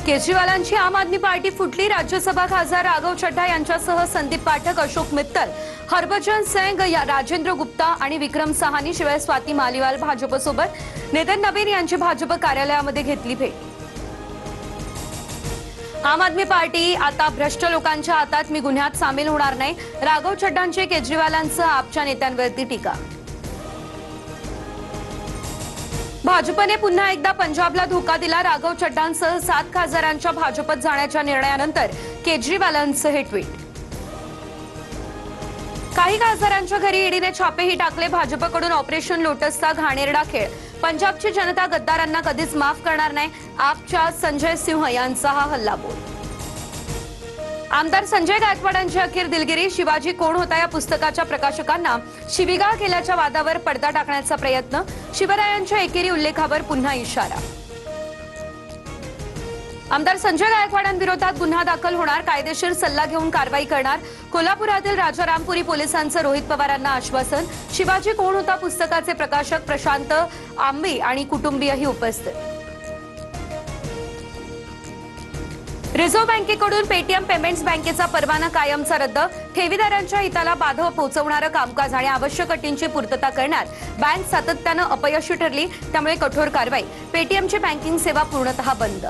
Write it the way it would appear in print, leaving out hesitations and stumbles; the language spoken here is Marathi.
केजरीवालांची आम आदमी पार्टी फुटली। राज्यसभा खासदार राघव चड्ढा यांच्यासह संदीप पाठक, अशोक मित्तल, हरभजन सिंग, राजेंद्र गुप्ता आणि विक्रम सहानी शिवाय स्वाती मालिवाल भाजपसोबत। नितीन नवीन यांची भाजप कार्यालयामध्ये घेतली भेट। आम आदमी पार्टी आता भ्रष्ट लोकांच्या हातात, मी गुन्ह्यात सामील होणार नाही। राघव चड्ढांची केजरीवालांसह आपच्या नेत्यांवरती टीका। भाजपने पुन्हा एकदा पंजाबला धोका दिला। राघव चड्ढांसह 7 खासदारांच्या भाजपत जाण्याच्या निर्णयानंतर केजरीवालांचं हे ट्विट। काही खासदारांच्या घरी ईडीने छापेही टाकले। भाजपकडून ऑपरेशन लोटसचा घाणेरडा खेळ। पंजाबची जनता गद्दारांना कधीच माफ करणार नाही। आपच्या संजय सिंह यांचा हा हल्लाबोल। आमदार संजय गायकवाडांची अखेर दिलगिरी। शिवाजी कोण होता या पुस्तकाच्या प्रकाशकांना शिवीगाळ केल्याच्या वादावर पडदा टाकण्याचा प्रयत्न। शिवरायांच्या एकेरी उल्लेखावर पुन्हा इशारा। आमदार संजय गायकवाडांविरोधात गुन्हा दाखल होणार, कायदेशीर सल्ला घेऊन कारवाई करणार। कोल्हापुरातील राजारामपुरी पोलिसांचं रोहित पवारांना आश्वासन। शिवाजी कोण होता पुस्तकाचे प्रकाशक प्रशांत आंबी आणि कुटुंबीयही उपस्थित। रिझर्व्ह बँकेकडून पेटीएम पेमेंट्स बँकेचा परवाना कायमचा रद्द। ठेवीदारांच्या हिताला बाधा पोहोचवणारं कामकाज आणि आवश्यक अटींची पूर्तता करण्यात बँक सातत्यानं अपयशी ठरली, त्यामुळे कठोर कारवाई। पेटीएमची बँकिंग सेवा पूर्णतः बंद।